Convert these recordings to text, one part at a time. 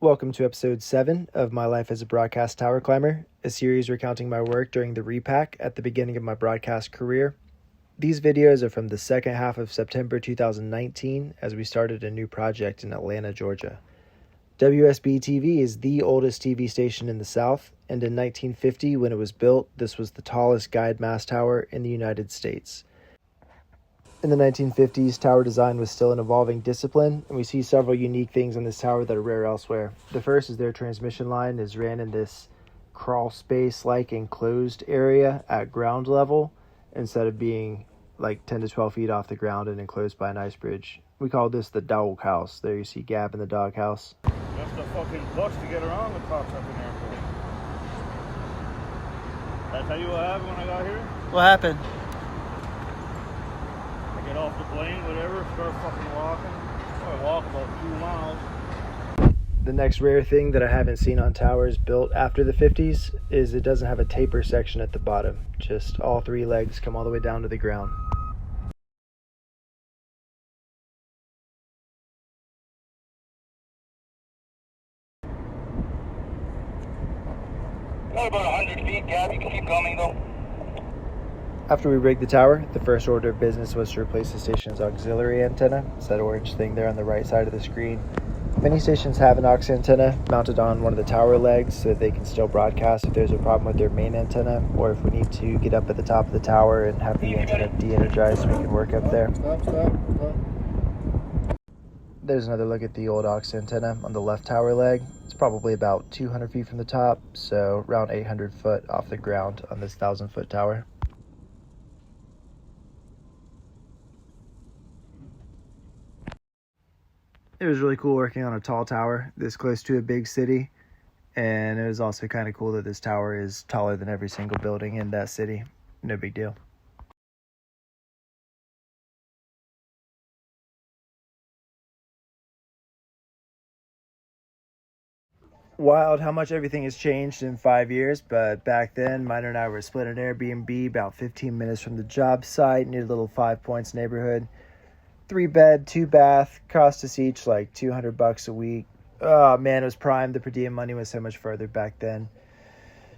Welcome to episode 7 of My Life as a Broadcast Tower Climber, a series recounting my work during the repack at the beginning of my broadcast career. These videos are from the second half of September 2019 as we started a new project in Atlanta, Georgia. WSB TV is the oldest TV station in the South, and in 1950, when it was built, this was the tallest guide mast tower in the United States. In the 1950s, tower design was still an evolving discipline, and we see several unique things on this tower that are rare elsewhere. The first is their transmission line is ran in this crawl space-like enclosed area at ground level instead of being like 10 to 12 feet off the ground and enclosed by an ice bridge. We call this the dog house. There you see Gab in the dog house. That's the fucking bus to get around the cocksucking airport. Did I tell you what happened when I got here? What happened? I get off the plane, whatever, start fucking walking. I walk about 2 miles. The next rare thing that I haven't seen on towers built after the 50s is it doesn't have a taper section at the bottom. Just all 3 legs come all the way down to the ground. Got about 100 feet, Gab. You can keep coming though. After we rigged the tower, the first order of business was to replace the station's auxiliary antenna. It's that orange thing there on the right side of the screen. Many stations have an aux antenna mounted on one of the tower legs so that they can still broadcast if there's a problem with their main antenna, or if we need to get up at the top of the tower and have the antenna de-energized so we can work up there. Stop. There's another look at the old aux antenna on the left tower leg. It's probably about 200 feet from the top, so around 800 foot off the ground on this 1,000-foot tower. It was really cool working on a tall tower this close to a big city, and it was also kind of cool that this tower is taller than every single building in that city. No big deal. Wild how much everything has changed in 5 years, but back then, Miner and I were split an Airbnb about 15 minutes from the job site near the little 5 Points neighborhood. 3-bed, 2-bath, cost us each like $200 a week. Oh man, it was prime. The per diem money was so much further back then.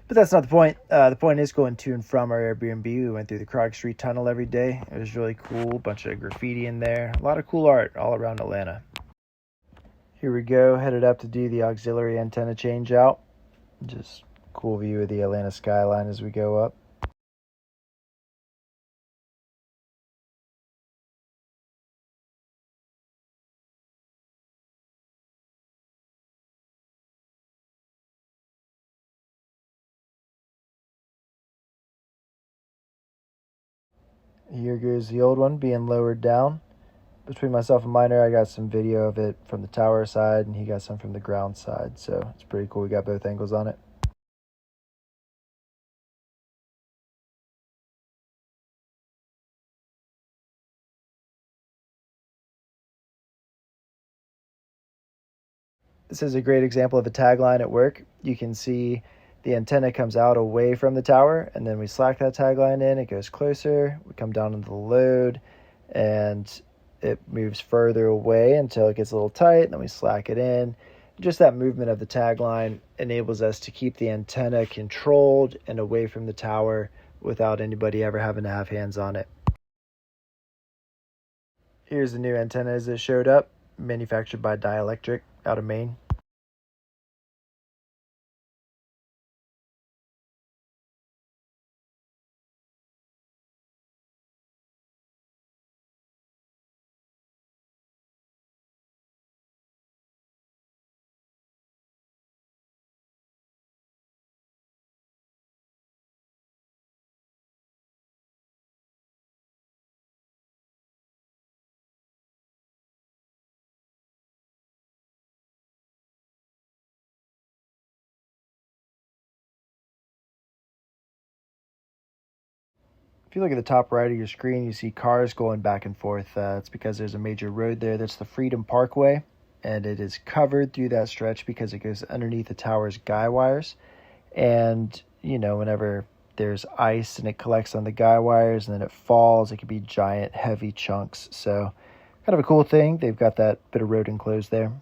But that's not the point. The point is going to and from our Airbnb. We went through the Krog Street Tunnel every day. It was really cool. Bunch of graffiti in there. A lot of cool art all around Atlanta. Here we go. Headed up to do the auxiliary antenna change out. Just cool view of the Atlanta skyline as we go up. Here goes the old one being lowered down. Between myself and Miner, I got some video of it from the tower side, and he got some from the ground side, so it's pretty cool. We got both angles on it. This is a great example of a tagline at work. You can see the antenna comes out away from the tower, and then we slack that tagline in. It goes closer. We come down into the load, and it moves further away until it gets a little tight, and then we slack it in. Just that movement of the tagline enables us to keep the antenna controlled and away from the tower without anybody ever having to have hands on it. Here's the new antenna as it showed up, manufactured by Dielectric out of Maine. If you look at the top right of your screen, you see cars going back and forth. It's because there's a major road there. That's the Freedom Parkway, and it is covered through that stretch because it goes underneath the tower's guy wires. And, you know, whenever there's ice and it collects on the guy wires and then it falls, it could be giant, heavy chunks. So kind of a cool thing. They've got that bit of road enclosed there.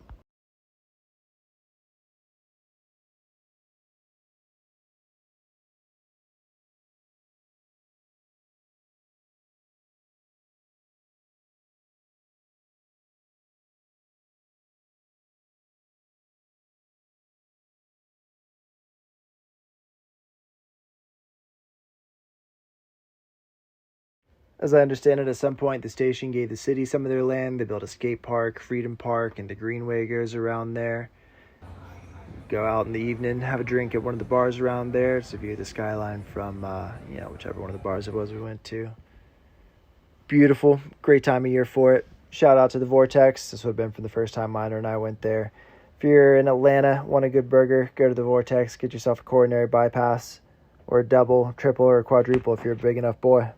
As I understand it, at some point the station gave the city some of their land. They built a skate park, Freedom Park, and the Greenway goes around there. Go out in the evening, have a drink at one of the bars around there to view the skyline from, whichever one of the bars it was we went to. Beautiful, great time of year for it. Shout out to the Vortex. This would have been for the first time Miner and I went there. If you're in Atlanta, want a good burger, go to the Vortex, get yourself a coronary bypass, or a double, triple, or a quadruple if you're a big enough boy.